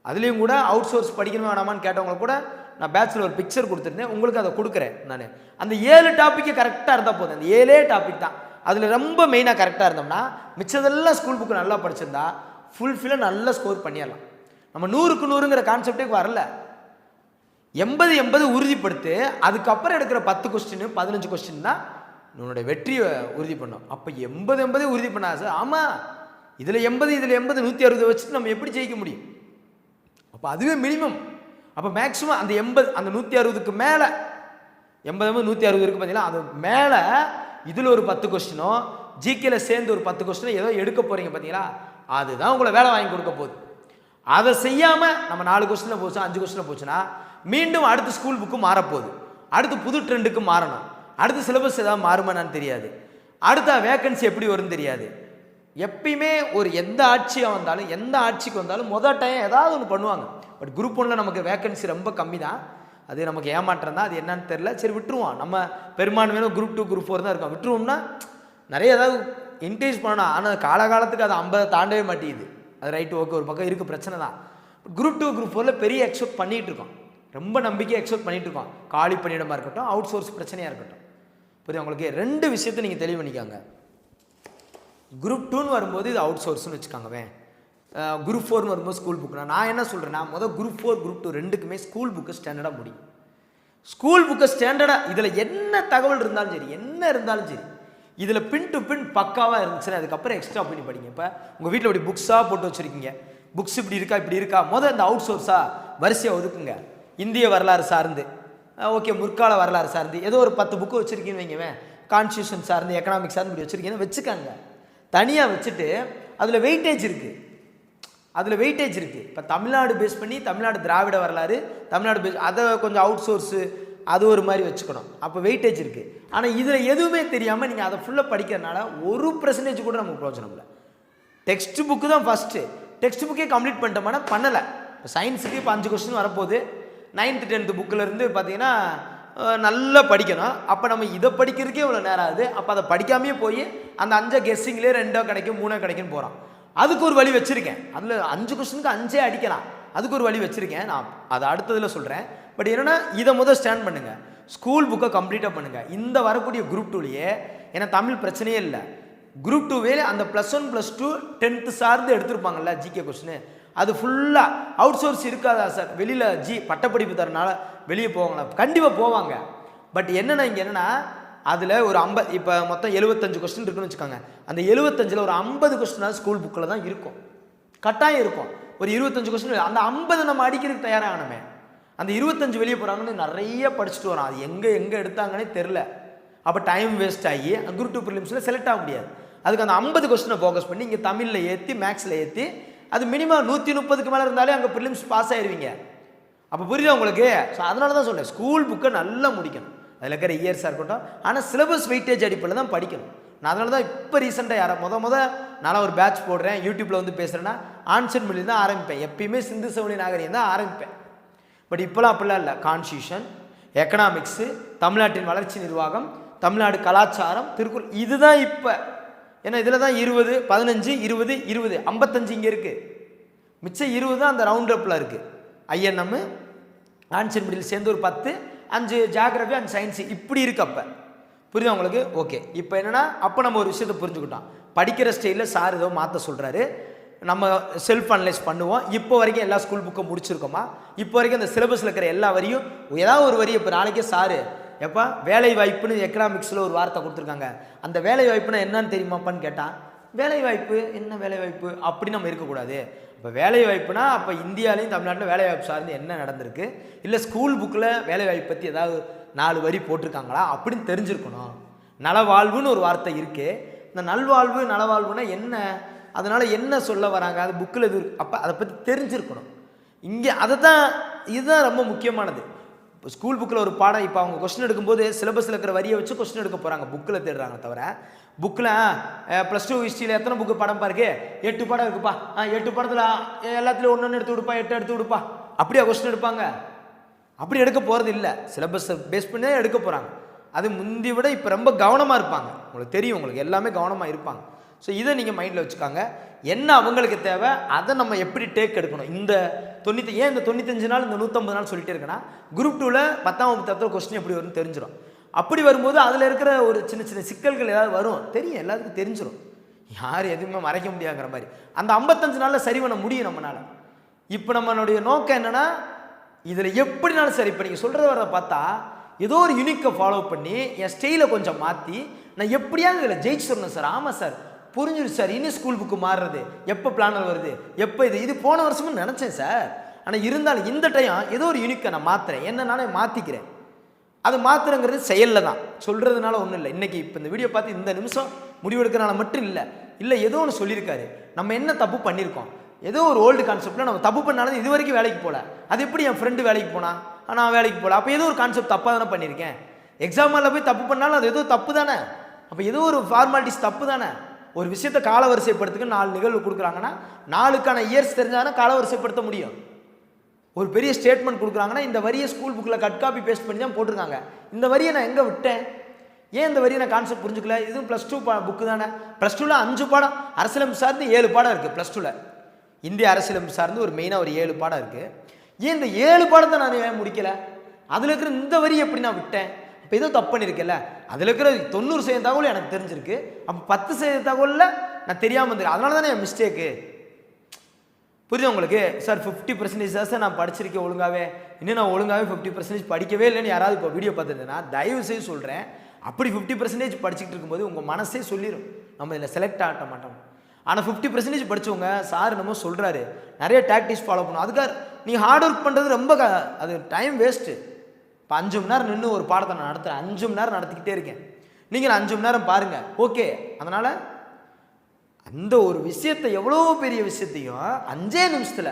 Speaker 1: அதுலேயும் கூட அவுட் சோர்ஸ் படிக்கணும் வேணாமான்னு கேட்டவங்க கூட நான் பேட்சில் ஒரு பிக்சர் கொடுத்துருந்தேன், உங்களுக்கு அதை கொடுக்குறேன். நான் அந்த 7 டாப்பிக்கு கரெக்டாக இருந்தால் போதும். அந்த 7 டாபிக் தான் அதில் ரொம்ப மெயினாக கரெக்டாக இருந்தோம்னா மிச்சதெல்லாம் ஸ்கூல் புக்கு நல்லா படிச்சிருந்தா ஃபுல்ஃபில்லாக நல்லா ஸ்கோர் பண்ணிடலாம். நம்ம 100க்கு 100ங்கிற கான்செப்டே வரல. 80 உறுதிப்படுத்து, அதுக்கப்புறம் எடுக்கிற 10 கொஸ்டின் 15 கொஸ்டின் தான் உன்னுடைய வெற்றியை உறுதி பண்ணும். அப்போ 80 உறுதி பண்ணா சார், ஆமாம் இதில் 80 இதில் 80 160 வச்சுட்டு நம்ம எப்படி ஜெயிக்க முடியும்? அப்போ அதுவே மினிமம். அப்போ மேக்ஸிமம் அந்த 80 அந்த 160க்கு மேலே 80 160 இருக்குது பார்த்தீங்களா, அது மேலே இதில் ஒரு 10 கொஸ்டினோ ஜிகேல சேர்ந்து ஒரு 10 கொஸ்டினோ ஏதோ எடுக்க போகிறீங்க பார்த்தீங்களா, அதுதான் உங்களை வேலை வாங்கி கொடுக்க போகுது. அதை செய்யாமல் நம்ம 4 கொஸ்டினில் போச்சு 5 கொஸ்டினில் போச்சுன்னா மீண்டும் அடுத்த ஸ்கூல் புக்கு மாறப்போகுது. அடுத்து புது ட்ரெண்டுக்கு மாறணும். அடுத்த சிலபஸ் ஏதாவது மாறுமானான்னு தெரியாது. அடுத்த வேக்கன்சி எப்படி வரும்னு தெரியாது. எப்பயுமே ஒரு எந்த ஆட்சியாக வந்தாலும் எந்த ஆட்சிக்கு வந்தாலும் மொதல் டைம் ஏதாவது ஒன்று பண்ணுவாங்க. பட் குரூப் 1ல் நமக்கு வேக்கன்சி ரொம்ப கம்மி தான். அது நமக்கு ஏமாற்றம் தான். அது என்னன்னு தெரில. சரி விட்டுருவோம். நம்ம பெரும்பான்மையான குரூப் 2 குரூப் 4 தான் இருக்கோம். விட்டுருவோம்னா நிறைய ஏதாவது என்கரேஜ் பண்ணணும். ஆனால் காலகாலத்துக்கு அது 50 தாண்டவே மாட்டேங்குது. அது ரைட்டு ஓகே, ஒரு பக்கம் இருக்குது, பிரச்சனை தான். குரூப் 2 குரூப் 4ல் பெரிய எக்ஸ்பெக்ட் பண்ணிகிட்டு இருக்கோம். ரொம்ப நம்பிக்கையாக எக்ஸ்பெக்ட் பண்ணிகிட்டு இருக்கோம். காலி பணியிடமாக இருக்கட்டும், அவுட் சோர்ஸ் பிரச்சனையாக இருக்கட்டும். புரியுது உங்களுக்கு? 2 விஷயத்தை நீங்கள் தெளிவு பண்ணிக்காங்க. குரூப் 2ன்னு வரும்போது இது அவுட் சோர்ஸ்னு வச்சுக்காங்கவே. குரூப் 4ன்னு வரும்போது ஸ்கூல் புக்குனா நான் என்ன சொல்கிறேன்னா, குரூப் 4 குரூப் 2 ரெண்டுக்குமே ஸ்கூல் புக்கு ஸ்டாண்டர்டாக முடியும். ஸ்கூல் புக்கை ஸ்டாண்டர்டாக இதில் என்ன தகவல் இருந்தாலும் சரி, என்ன இருந்தாலும் சரி, இதில் பின் டு பின் பக்காவாக இருந்துச்சுன்னா அதுக்கப்புறம் எக்ஸ்ட்ரா பண்ணி படிங்க. இப்போ உங்கள் வீட்டில் இப்படி புக்ஸாக போட்டு வச்சுருக்கீங்க, புக்ஸ் இப்படி இருக்கா இந்த அவுட் சோர்ஸாக வரிசையாக ஒதுக்குங்க. இந்திய வரலாறு சார்ந்து ஓகே, முற்கால வரலாறு சார்ந்து ஏதோ ஒரு 10 புக்கு வச்சுருக்கீங்கன்னு வைங்கவேன், கான்ஸ்டியூஷன் சார்ந்து எக்கனாமிக்ஸ் சார்ந்து இப்படி வச்சுருக்கீங்கன்னு வச்சுக்காங்க. தனியாக வச்சுட்டு அதில் வெயிட்டேஜ் இருக்குது. இப்போ தமிழ்நாடு பேஸ் பண்ணி தமிழ்நாடு திராவிட வரலாறு, தமிழ்நாடு பேஸ் அதை கொஞ்சம் அவுட் சோர்ஸு அது ஒரு மாதிரி வச்சுக்கணும். அப்போ வெயிட்டேஜ் இருக்குது. ஆனால் இதில் எதுவுமே தெரியாமல் நீங்கள் அதை ஃபுல்லாக படிக்கிறதுனால 1% கூட நமக்கு பிரயோஜனம் இல்லை. டெக்ஸ்ட் புக்கு தான் ஃபஸ்ட்டு. டெக்ஸ்ட் புக்கே கம்ப்ளீட் பண்ணிட்டோம்னா பண்ணலை. இப்போ சயின்ஸுக்கு இப்போ 5 கொஸ்டின் வரப்போகுது. 9th 10th புக்கிலேருந்து பார்த்தீங்கன்னா நல்லா படிக்கணும். அப்போ நம்ம இதை படிக்கிறதுக்கே இவ்வளோ நேரம் ஆகுது. அப்போ அதை படிக்காமையே போய் அந்த 5 கெஸ்ஸிங்லேயே 2 கிடைக்கும் 3 கிடைக்குன்னு போகிறோம். அதுக்கு ஒரு வழி வச்சுருக்கேன். அதில் 5 கொஸ்டினுக்கு 5 அடிக்கலாம். அதுக்கு ஒரு வழி வச்சுருக்கேன். நான் அதை அடுத்ததில் சொல்கிறேன். பட் என்னென்னா இதை முதல் ஸ்டாண்ட் பண்ணுங்கள். ஸ்கூல் புக்கை கம்ப்ளீட்டாக பண்ணுங்கள். இந்த வரக்கூடிய குரூப் 2லேயே ஏன்னா தமிழ் பிரச்சனையே இல்லை. குரூப் 2வே அந்த +1 +2 10th சார்ந்து எடுத்திருப்பாங்கல்ல ஜிகே கொஸ்டின், அது ஃபுல்லாக அவுட் சோர்ஸ் இருக்காதா சார்? வெளியில் பட்டப்படிப்பு தரனால வெளியே போவாங்களா? கண்டிப்பாக போவாங்க. பட் என்னென்னா இங்கே என்னென்னா அதில் ஒரு 50 இப்போ மொத்தம் 75 கொஸ்டின் இருக்குன்னு வச்சுக்கோங்க. அந்த 75ல் ஒரு 50 கொஸ்டினாவது ஸ்கூல் புக்கில் தான் இருக்கும், கட்டாயம் இருக்கும். ஒரு 25 கொஸ்டின் அந்த 50 நம்ம அடிக்கிறதுக்கு தயாராகணுமே. அந்த 25 வெளியே போகிறாங்கன்னு நிறைய படிச்சுட்டு வரோம். அது எங்கே எடுத்தாங்கன்னே தெரில. அப்போ டைம் வேஸ்ட் ஆகி குரூப் 2 ப்ரிலிம்ஸில் செலக்ட் ஆக முடியாது. அதுக்கு அந்த 50 கொஸ்டினை ஃபோக்கஸ் பண்ணி இங்கே தமிழில் ஏற்றி மேக்ஸில் ஏற்றி அது மினிமம் 130க்கு மேலே இருந்தாலே அங்கே ப்ரிலிம்ஸ் பாஸ் ஆயிடுவீங்க. அப்போ புரியுதா உங்களுக்கு? ஸோ அதனால தான் சொல்கிறேன், ஸ்கூல் புக்கை நல்லா முடிக்கணும். அதில் இருக்கிற இயர்ஸாக இருக்கட்டும். ஆனால் சிலபஸ் வெயிட்டேஜ் அடிப்படையில் தான் படிக்கணும். நான் அதனால தான் இப்போ ரீசெண்டாக நான் ஒரு பேட்ச் போடுறேன், யூடியூப்பில் வந்து பேசுகிறேன்னா ஆன்சர் மொழி தான் ஆரம்பிப்பேன். எப்பயுமே சிந்து சமவெளி நாகரிகம் தான் ஆரம்பிப்பேன். பட் இப்போலாம் அப்படிலாம் இல்லை. கான்ஸ்டியூஷன், எக்கனாமிக்ஸு, தமிழ்நாட்டின் வளர்ச்சி நிர்வாகம், தமிழ்நாடு கலாச்சாரம், திருக்குறள், இதுதான் இப்போ. ஏன்னா இதில் தான் 20 15 20 20 55 இங்கே இருக்குது. மிச்சம் 20 தான் அந்த ரவுண்ட் அப்பில் இருக்குது. ஐஎன்எம் ஆன்சர் மொழியில் சேர்ந்து ஒரு 10 5 ஜியாகிரபி அண்ட் சயின்ஸு இப்படி இருக்குது. அப்போ புரியுதா உங்களுக்கு? ஓகே. இப்போ என்னென்னா அப்போ நம்ம ஒரு விஷயத்தை புரிஞ்சுக்கிட்டோம். படிக்கிற ஸ்டைலில் சார் ஏதோ மாற்ற சொல்கிறாரு, நம்ம செல்ஃப் அனலைஸ் பண்ணுவோம். இப்போ வரைக்கும் எல்லா ஸ்கூல் புக்கை முடிச்சிருக்கோமா? இப்போ வரைக்கும் அந்த சிலபஸில் இருக்கிற எல்லா வரியும் ஏதாவது ஒரு வரி இப்போ நாளைக்கே சாரு எப்போ வேலை வாய்ப்புன்னு எக்கனாமிக்ஸில் ஒரு வார்த்தை கொடுத்துருக்காங்க. அந்த வேலை வாய்ப்புனா என்னன்னு தெரியுமாப்பான்னு கேட்டால், வேலை வாய்ப்பு என்ன வேலை வாய்ப்பு அப்படி நம்ம இருக்கக்கூடாது. இப்போ வேலை வாய்ப்புனா அப்போ இந்தியாவிலையும் தமிழ்நாட்டில் வேலை வாய்ப்பு சார்ந்து என்ன நடந்திருக்கு, இல்லை ஸ்கூல் புக்கில் வேலை வாய்ப்பு பற்றி ஏதாவது 4 வரி போட்டிருக்காங்களா அப்படின்னு தெரிஞ்சிருக்கணும். நலவாழ்வுன்னு ஒரு வார்த்தை இருக்குது. இந்த நல்வாழ்வு நலவாழ்வுனா என்ன, அதனால் என்ன சொல்ல வராங்க, அது புக்கில் இது அப்போ அதை பற்றி தெரிஞ்சிருக்கணும். இங்கே அதை தான் இதுதான் ரொம்ப முக்கியமானது. இப்போ ஸ்கூல் புக்கில் ஒரு பாடம், இப்போ அவங்க கொஸ்டின் எடுக்கும்போது சிலபஸில் இருக்கிற வரியை வச்சு கொஸ்டின் எடுக்க போகிறாங்க, புக்கில் தேடுறாங்க தவிர புக்கில் +2 ஹிஸ்ட்ரியில் எத்தனை புக்கு படம் பாருக்கு, 8 படம் இருக்குப்பா, 8 படத்தில் எல்லாத்துலேயும் ஒன்று எடுத்து கொடுப்பா, 8 எடுத்து கொடுப்பா, அப்படியா கொஸ்டின் எடுப்பாங்க? அப்படி எடுக்க போகிறது இல்லை. சிலபஸை பேஸ் பண்ணி தான் எடுக்க போகிறாங்க. அது முந்தி விட இப்போ ரொம்ப கவனமாக இருப்பாங்க. உங்களுக்கு தெரியும், உங்களுக்கு எல்லாமே கவனமாக இருப்பாங்க. ஸோ இதை நீங்கள் மைண்டில் வச்சுக்காங்க. என்ன அவங்களுக்கு தேவை, அதை நம்ம எப்படி டேக் எடுக்கணும். இந்த 95 நாள் இந்த 150 நாள் சொல்லிட்டே இருக்கேன்னா, குரூப் 2ல் 10ஆம் வகுப்பு தத்துவ கொஸ்டின் எப்படி வரும்னு தெரிஞ்சிடும். அப்படி வரும்போது அதில் இருக்கிற ஒரு சின்ன சின்ன சிக்கல்கள் ஏதாவது வரும், தெரியும், எல்லாத்துக்கும் தெரிஞ்சிடும். யார் எதுவுமே மறைக்க முடியாங்கிற மாதிரி அந்த 55 நாளில் சரி பண்ண முடியும் நம்மளால். இப்போ நம்மளுடைய நோக்கம் என்னென்னா, இதில் எப்படினாலும் சரி. இப்போ நீங்கள் சொல்கிறத வரதை பார்த்தா ஏதோ ஒரு யூனிக்கை ஃபாலோ பண்ணி என் ஸ்டைலை கொஞ்சம் மாற்றி நான் எப்படியாவது இதில் ஜெயிச்சு சொல்லணும் சார். ஆமாம் சார், புரிஞ்சிருச்சு சார். இன்னும் ஸ்கூல் புக்கு மாறுறது எப்போ, பிளானர் வருது எப்போ, இது போன வருஷமும் நினச்சேன் சார். ஆனால் இருந்தாலும் இந்த டைம் ஏதோ ஒரு யூனிக்கை நான் மாற்றுறேன், என்னன்னாலே மாற்றிக்கிறேன். அது மாற்றுறங்கிறது செயலில் தான், சொல்கிறதுனால ஒன்றும் இல்லை. இன்றைக்கி இப்போ இந்த வீடியோ பார்த்து இந்த நிமிஷம் முடிவெடுக்கிறனால மட்டும் இல்லை ஏதோ ஒன்று சொல்லியிருக்காரு. நம்ம என்ன தப்பு பண்ணியிருக்கோம், ஏதோ ஒரு ஓல்டு கான்செப்டில் நம்ம தப்பு பண்ணாலும் இது வரைக்கும் வேலைக்கு போகல. அது எப்படி என் ஃப்ரெண்டு வேலைக்கு போனா, நான் வேலைக்கு போகல. அப்போ ஏதோ ஒரு கான்செப்ட் தப்பாக தானே பண்ணியிருக்கேன். எக்ஸாமில் போய் தப்பு பண்ணாலும் அது ஏதோ தப்பு தானே. அப்போ ஏதோ ஒரு ஃபார்மாலிட்டிஸ் தப்பு தானே. ஒரு விஷயத்தை காலவரிசைப்படுத்துக்கு 4 நிகழ்வு கொடுக்குறாங்கன்னா 4க்கான இயர்ஸ் தெரிஞ்சாலும் காலவரிசைப்படுத்த முடியும். ஒரு பெரிய ஸ்டேட்மெண்ட் கொடுக்குறாங்கன்னா இந்த வரியை ஸ்கூல் புக்கில் கட் காப்பி பேஸ்ட் பண்ணி தான் போட்டிருக்காங்க. இந்த வரியை நான் எங்கே விட்டேன், ஏன் இந்த வரியை நான் கான்செப்ட் புரிஞ்சுக்கல. இதுவும் +2 புக்கு தானே. +2ல் 5 பாடம், அரசியலமைப்பு சார்ந்து 7 பாடம் இருக்குது. +2ல் இந்திய அரசியலமைப்பு சார்ந்து ஒரு மெயினாக ஒரு 7 பாடம் இருக்குது. ஏன் இந்த 7 பாடத்தை நான் ஏன் முடிக்கலை, அதில் இருக்கிற இந்த வரி எப்படி நான் விட்டேன். இப்போ ஏதோ தப்பு பண்ணியிருக்கேல்ல. அதில் இருக்கிற 90% தகவல் எனக்கு தெரிஞ்சிருக்கு. அப்போ 10% தகவலில் நான் தெரியாமல் இருந்திருக்கேன். அதனால தானே என் மிஸ்டேக்கு. புரியுது உங்களுக்கு சார்? 50% தான் சார் நான் படிச்சிருக்கேன் ஒழுங்காகவே. இன்னும் நான் ஒழுங்காகவே 50% படிக்கவே இல்லைன்னு யாராவது இப்போ வீடியோ பார்த்துருந்தேன்னா தயவு செய்து சொல்கிறேன், அப்படி 50% படிச்சுக்கிட்டு இருக்கும்போது உங்கள் மனசே சொல்லிடும் நம்ம இதில் செலக்ட் ஆக மாட்டோம். ஆனால் 50% படித்தவங்க சார் நம்ம சொல்கிறாரு நிறைய டாக்டிக்ஸ் ஃபாலோ பண்ணும். அதுக்காக நீங்கள் ஹார்ட் ஒர்க் பண்ணுறது ரொம்ப அது டைம் வேஸ்ட்டு. இப்போ 5 மணி நேரம் நின்று ஒரு பாடத்தை நான் நடத்துகிறேன், 5 மணி நேரம் நடத்திக்கிட்டே இருக்கேன். நீங்கள் 5 மணி நேரம் பாருங்கள், ஓகே. அதனால் அந்த ஒரு விஷயத்தை, எவ்வளோ பெரிய விஷயத்தையும் 5 நிமிஷத்தில்,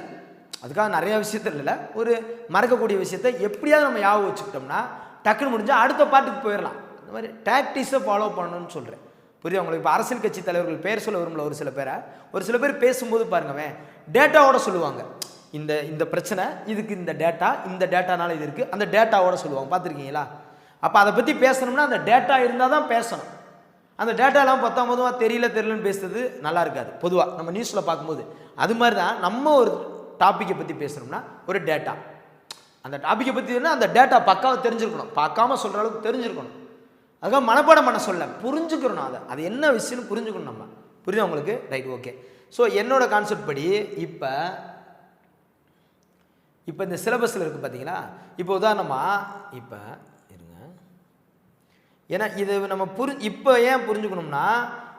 Speaker 1: அதுக்காக நிறையா விஷயத்தில் இல்லை, ஒரு மறக்கக்கூடிய விஷயத்தை எப்படியாவது நம்ம ஞாபகம் வச்சுக்கிட்டோம்னா டக்குன்னு முடிஞ்சால் அடுத்த பாட்டுக்கு போயிடலாம். அந்த மாதிரி டாக்டிக்ஸை ஃபாலோ பண்ணணும்னு சொல்கிறேன். புரியுது உங்களுக்கு? இப்போ அரசியல் கட்சி தலைவர்கள் பேர் சொல்ல விரும்பல. ஒரு சில பேர் பேசும்போது பாருங்கவேன் டேட்டாவோட சொல்லுவாங்க. இந்த பிரச்சனை இதுக்கு இந்த டேட்டானால இது இருக்குது, அந்த டேட்டாவோட சொல்லுவாங்க. பார்த்துருக்கீங்களா? அப்போ அதை பற்றி பேசணும்னா அந்த டேட்டா இருந்தால் தான் பேசணும். அந்த டேட்டாலாம் 10 தெரியலன்னு பேசுறது நல்லா இருக்காது. பொதுவாக நம்ம நியூஸில் பார்க்கும்போது அது மாதிரி தான் நம்ம ஒரு டாப்பிக்கை பற்றி பேசணும்னா ஒரு டேட்டா, அந்த டாப்பிக்கை பற்றி அந்த டேட்டா பக்காவாக தெரிஞ்சிருக்கணும். பார்க்காம சொல்கிற அளவுக்கு தெரிஞ்சிருக்கணும். அதுக்காக மனப்பாடம் பண்ண சொல்ல, புரிஞ்சுக்கிறணும். அது என்ன விஷயம்னு புரிஞ்சுக்கணும் நம்ம. புரியுதா உங்களுக்கு? Right, okay. ஸோ என்னோட கான்செப்ட் படி இப்போ இந்த சிலபஸில் இருக்குது பார்த்தீங்களா. இப்போ உதாரணமாக இப்போ இருங்க, ஏன்னா இது நம்ம இப்போ ஏன் புரிஞ்சுக்கணும்னா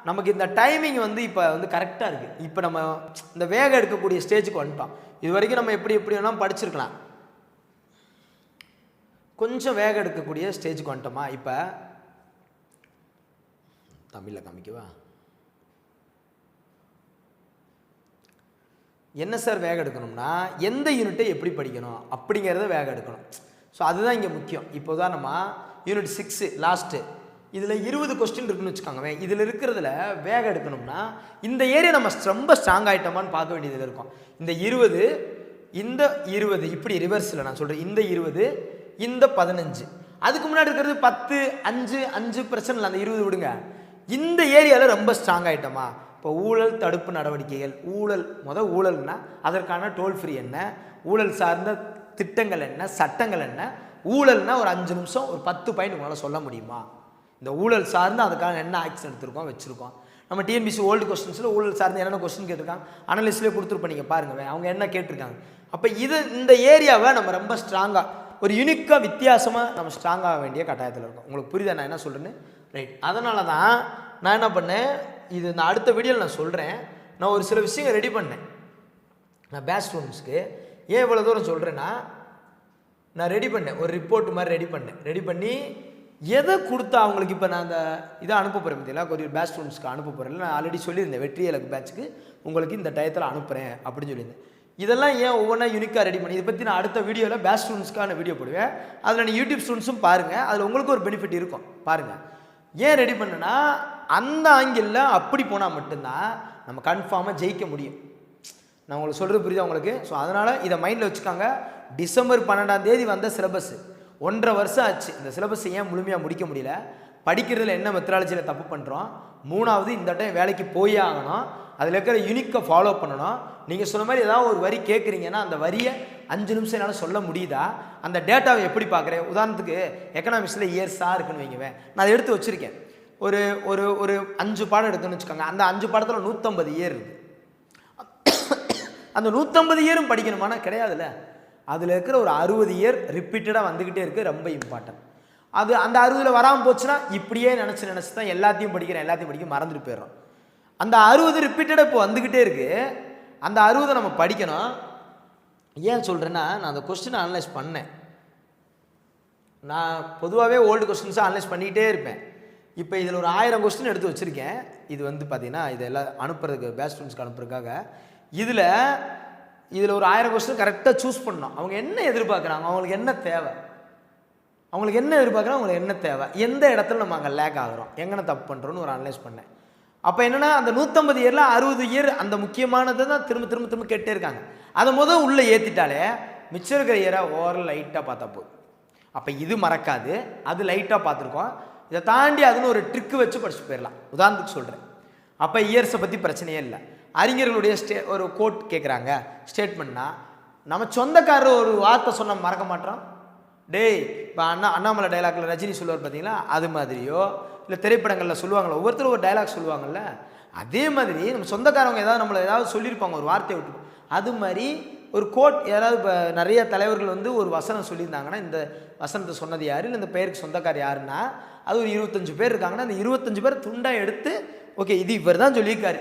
Speaker 1: நமக்கு இந்த டைமிங் இப்போ கரெக்டாக இருக்குது. இப்போ நம்ம இந்த வேகம் எடுக்கக்கூடிய ஸ்டேஜுக்கு வந்துட்டோம். இது வரைக்கும் நம்ம எப்படி வேணாலும் படிச்சிருக்கலாம். கொஞ்சம் வேகம் எடுக்கக்கூடிய ஸ்டேஜுக்கு வந்துட்டோமா. இப்போ தமிழில் காமிக்கவா? என்ன சார் வேகம் எடுக்கணும்னா எந்த யூனிட்டை எப்படி படிக்கணும் அப்படிங்கிறத வேகம் எடுக்கணும். ஸோ அதுதான் இங்கே முக்கியம். இப்போ தான் நம்ம யூனிட் 6 லாஸ்ட்டு இதில் 20 கொஸ்டின் இருக்குன்னு வச்சுக்கோங்க. இதில் இருக்கிறதுல வேகம் எடுக்கணும்னா இந்த ஏரியா நம்ம ரொம்ப ஸ்ட்ராங் ஆகிட்டோமான்னு பார்க்க வேண்டியதில் இருக்கும். இந்த 20 இப்படி ரிவர்ஸில் நான் சொல்கிறேன். இந்த 20 இந்த 15 அதுக்கு முன்னாடி இருக்கிறது 10 5 பிரச்சனை இல்லை, அந்த 20 விடுங்க. இந்த ஏரியாவில் ரொம்ப ஸ்ட்ராங் ஆகிட்டோமா. இப்போ ஊழல் தடுப்பு நடவடிக்கைகள், ஊழல்னா அதற்கான டோல் ஃப்ரீ என்ன, ஊழல் சார்ந்த திட்டங்கள் என்ன, சட்டங்கள் என்ன, ஊழல்னா ஒரு 5 நிமிஷம் ஒரு 10 பாயிண்ட் உங்களால் சொல்ல முடியுமா? இந்த ஊழல் சார்ந்து அதுக்கான என்ன ஆக்ஷன் எடுத்திருக்கோம் வச்சுருக்கோம். நம்ம டிஎன்பிசி ஓல்டு கொஸ்டின்ஸில் ஊழல் சார்ந்து என்னென்ன கொஸ்டின் கேட்டிருக்காங்க அனலிஸ்ட்லேயே கொடுத்துருப்போம். நீங்கள் பாருங்கள் அவங்க என்ன கேட்டிருக்காங்க. அப்போ இந்த ஏரியாவை நம்ம ரொம்ப ஸ்ட்ராங்காக ஒரு யூனிக்காக வித்தியாசமாக நம்ம ஸ்ட்ராங்காக வேண்டிய கட்டாயத்தில் இருக்கும். உங்களுக்கு புரியுதா நான் என்ன சொல்கிறேன்னு? ரைட். அதனால தான் நான் என்ன பண்ணேன், இது நான் அடுத்த வீடியோவில் நான் சொல்கிறேன். நான் ஒரு சில விஷயங்கள் ரெடி பண்ணேன். நான் பேட்ச் ஸ்டூடெண்ட்ஸ்க்கு ஏன் இவ்வளோ தூரம் சொல்கிறேன்னா, நான் ரெடி பண்ணேன், ஒரு ரிப்போர்ட் மாதிரி ரெடி பண்ணி எதை கொடுத்தா அவங்களுக்கு இப்போ நான் அந்த இதை அனுப்ப போகிறேன் பார்த்தீங்களா, ஒரு பேட்ச் ஸ்டூடெண்ட்ஸ்க்கு அனுப்ப போகிறேன். நான் ஆல்ரெடி சொல்லியிருந்தேன், வெற்றி இலக்கு பேட்சுக்கு உங்களுக்கு இந்த டயத்தில் அனுப்புகிறேன் அப்படின்னு சொல்லியிருந்தேன். இதெல்லாம் ஏன் ஒவ்வொன்றா யூனிக்காக ரெடி பண்ணி இதை பற்றி நான் அடுத்த வீடியோவில் பேட்ச் ஸ்டூடெண்ட்ஸ்க்கான வீடியோ போடுவேன். அதில் நீ யூடியூப் ஸ்டூடெண்ட்ஸும் பாருங்கள், அதில் உங்களுக்கு ஒரு பெனிஃபிட் இருக்கும் பாருங்கள். ஏன் ரெடி பண்ணுன்னா, அந்த ஆங்கிளில் அப்படி போனால் மட்டும்தான் நம்ம கன்ஃபார்மாக ஜெயிக்க முடியும். நான் உங்களுக்கு சொல்கிறது புரியுதா உங்களுக்கு? ஸோ அதனால் இதை மைண்டில் வச்சுக்காங்க. டிசம்பர் 12 வந்த சிலபஸ் 1.5 வருஷம் ஆச்சு. இந்த சிலபஸ் ஏன் முழுமையாக முடிக்க முடியல? படிக்கிறதுல என்ன மெத்தடாலஜியில் தப்பு பண்ணுறோம். 3வது இந்த டைம் வேலைக்கு போயே ஆகணும். அதில் இருக்கிற யூனிக்கை ஃபாலோ பண்ணணும். நீங்கள் சொன்ன மாதிரி ஏதாவது ஒரு வரி கேட்குறீங்கன்னா அந்த வரியை 5 நிமிஷம் என்னால் சொல்ல முடியுதா? அந்த டேட்டாவை எப்படி பார்க்குறேன்? உதாரணத்துக்கு எக்கனாமிக்ஸில் இயர்ஸாக இருக்குன்னு வைங்கவேன். நான் அதை எடுத்து வச்சுருக்கேன். ஒரு ஒரு ஒரு 5 பாடம் எடுக்குன்னு வச்சுக்கோங்க. அந்த 5 பாடத்தில் 150 இயர் இருக்குது. அந்த 150 இயரும் படிக்கணுமானா கிடையாதுல்ல. அதில் இருக்கிற ஒரு 60 இயர் ரிப்பீட்டடாக வந்துக்கிட்டே இருக்குது, ரொம்ப இம்பார்ட்டன்ட். அது அந்த 60 வராமல் போச்சுன்னா இப்படியே நினச்சி தான் எல்லாத்தையும் படிக்க மறந்துட்டு போயிடுறோம். அந்த 60 ரிப்பீட்டடாக இப்போ வந்துக்கிட்டே இருக்குது. அந்த 60 நம்ம படிக்கணும். ஏன் சொல்கிறேன்னா, நான் அந்த கொஸ்டினை அனலைஸ் பண்ணேன். நான் பொதுவாகவே ஓல்டு கொஸ்டின்ஸை அனலைஸ் பண்ணிக்கிட்டே இருப்பேன். இப்போ இதில் ஒரு 1000 கொஸ்டின் எடுத்து வச்சுருக்கேன். இது வந்து பார்த்தீங்கன்னா இதெல்லாம் அனுப்புறதுக்கு பேட்ச் ஸ்டூடெண்ட்ஸ்க்கு அனுப்புறதுக்காக. இதில் ஒரு 1000 கொஸ்டின் கரெக்டாக சூஸ் பண்ணணும். அவங்க என்ன எதிர்பார்க்குறாங்க, அவங்களுக்கு என்ன தேவை, எந்த இடத்துல நம்ம அங்கே லேக் ஆகிறோம், எங்கே தப்பு பண்ணுறோன்னு ஒரு அனலைஸ் பண்ணேன். அப்போ என்னென்னா, அந்த 150 இயரில் 60 இயர் அந்த முக்கியமானதை தான் திரும்ப கேட்டே இருக்காங்க. அதை உள்ளே ஏற்றிட்டாலே மிச்சம் இருக்கிற இயரை ஓரல் லைட்டாக பார்த்தா போதும். அப்போ இது மறக்காது, அது லைட்டாக பார்த்துருக்கோம். இதை தாண்டி அதுன்னு ஒரு ட்ரிக்கு வச்சு படிச்சுட்டு போயிடலாம். உதாரணத்துக்கு சொல்கிறேன். அப்போ இயர்ஸை பற்றி பிரச்சனையே இல்லை. அறிஞர்களுடைய ஒரு கோட் கேட்குறாங்க, ஸ்டேட்மெண்ட்னா நம்ம சொந்தக்காரர் ஒரு வார்த்தை சொன்ன மறக்க மாட்டோம். டேய் இப்போ அண்ணாமலை டைலாக்ல ரஜினி சொல்லுவார் பார்த்தீங்களா, அது மாதிரியோ இல்லை திரைப்படங்களில் சொல்லுவாங்களோ, ஒவ்வொருத்தரும் ஒரு டைலாக் சொல்லுவாங்கள்ல, அதே மாதிரி நம்ம சொந்தக்காரவங்க ஏதாவது சொல்லியிருப்பாங்க ஒரு வார்த்தையை விட்டு. அது மாதிரி ஒரு கோட் யாராவது இப்போ நிறைய தலைவர்கள் வந்து ஒரு வசனம் சொல்லியிருந்தாங்கன்னா, இந்த வசனத்தை சொன்னது யார், இல்லை இந்த பெயருக்கு சொந்தக்கார் யாருன்னா, அது ஒரு 25 பேர் இருக்காங்கன்னா, அந்த 25 பேர் துண்டாக எடுத்து ஓகே இது இவர் தான் சொல்லியிருக்காரு,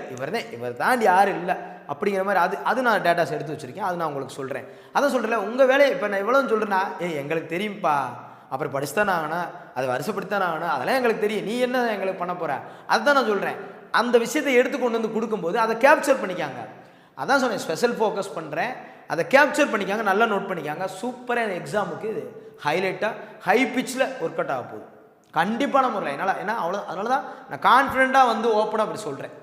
Speaker 1: இவர் தாண்டி யாரும் இல்லை அப்படிங்கிற மாதிரி அது நான் டேட்டாஸ் எடுத்து வச்சுருக்கேன். அது நான் உங்களுக்கு சொல்கிறேன். அதான் சொல்கிறேன், உங்கள் வேலையை இப்போ நான் எவ்வளோன்னு சொல்கிறேன்னா, எங்களுக்கு தெரியும்ப்பா, அப்புறம் படிச்சு தானே ஆகணும், அது வருஷப்படுத்தானே ஆகணும், அதெல்லாம் எங்களுக்கு தெரியும், நீ என்ன எங்களுக்கு பண்ண போகிற, அதுதான் நான் சொல்கிறேன். அந்த விஷயத்தை எடுத்து கொண்டு வந்து கொடுக்கும்போது அதை கேப்சர் பண்ணிக்காங்க. அதான் சொன்னேன், ஸ்பெஷல் ஃபோக்கஸ் பண்ணுறேன், அதை கேப்சர் பண்ணிக்காங்க, நல்லா நோட் பண்ணிக்காங்க. சூப்பராக எக்ஸாமுக்கு இது ஹைலைட்டாக ஹை பிச்சில் ஒர்க் அவுட் ஆக போகுது கண்டிப்பான முறையில். ஏன்னா அதனால தான் நான் கான்ஃபிடென்ட்டாக வந்து ஓப்பனாக அப்படி சொல்கிறேன்.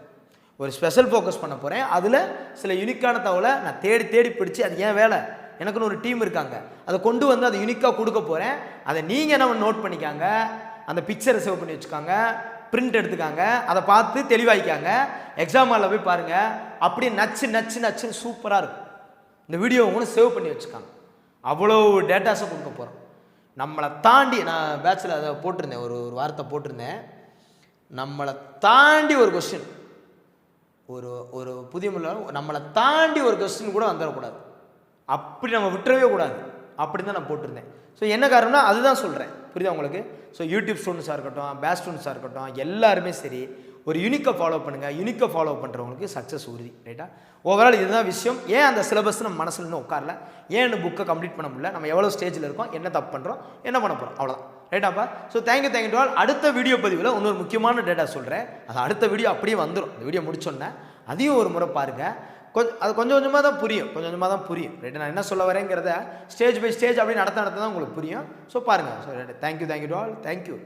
Speaker 1: ஒரு ஸ்பெஷல் ஃபோக்கஸ் பண்ண போகிறேன். அதில் சில யூனிக்கான தகவலை நான் தேடி பிடிச்சி, அது ஏன் வேலை, எனக்குன்னு ஒரு டீம் இருக்காங்க, அதை கொண்டு வந்து அதை யூனிக்காக கொடுக்க போகிறேன். அதை நீங்கள் என்ன நோட் பண்ணிக்காங்க, அந்த பிக்சரை சேவ் பண்ணி வச்சுக்காங்க, பிரிண்ட் எடுத்துக்காங்க, அதை பார்த்து தெளிவாய்க்காங்க. எக்ஸாம் ஹாலில் போய் பாருங்கள், அப்படியே நச்சுன்னு சூப்பராக இருக்கும். இந்த வீடியோவை கூட சேவ் பண்ணி வச்சுக்காங்க. அவ்வளோ டேட்டாஸை கொடுக்க போகிறோம். நம்மளை தாண்டி நான் பேட்சில் அதை போட்டிருந்தேன், ஒரு வார்த்தை போட்டிருந்தேன், நம்மளை தாண்டி ஒரு கொஸ்டின், ஒரு புதிய நம்மளை தாண்டி ஒரு கொஸ்டின் கூட வந்துடக்கூடாது, அப்படி நம்ம விட்டுறவே கூடாது, அப்படி தான் நான் போட்டிருந்தேன். ஸோ என்ன காரணம்னா அதுதான் சொல்கிறேன், புரியுதா உங்களுக்கு? ஸோ யூடியூப் ஸ்டூடெண்ட்ஸாக இருக்கட்டும், பேட்ச் ஸ்டூடெண்ட்ஸாக இருக்கட்டும், எல்லாருமே சரி ஒரு யூனிக்கை ஃபாலோ பண்ணுங்கள். யூனிக்கை ஃபாலோ பண்ணுறவங்களுக்கு சக்ஸஸ் உறுதி. ரைட்டா? ஓவரால் இதுதான் விஷயம். ஏன் அந்த சிலபஸ் நம்ம மனசில் இன்னும் உட்காரல, ஏன் புக்கை கம்ப்ளீட் பண்ண முடியல, நம்ம எவ்வளோ ஸ்டேஜில் இருக்கோம், என்ன தப்பு பண்ணுறோம், என்ன பண்ண போகிறோம், அவ்வளோதான். ரைட்டாப்பா? So thank you to all. அடுத்த வீடியோ பதிவில் இன்னொரு முக்கியமான டேட்டா சொல்கிறேன். அது அடுத்த வீடியோ அப்படியே வந்துடும். இந்த வீடியோ முடிச்சோன்னே அதையும் ஒரு முறை பாருங்கள். அது கொஞ்சம் கொஞ்சமாக தான் புரியும். ரைட்டு? நான் என்ன சொல்ல வரேங்கிறத ஸ்டேஜ் பை ஸ்டேஜ் அப்படி நடத்த தான் உங்களுக்கு புரியும். ஸோ பாருங்கள். So thank you to all. Thank you.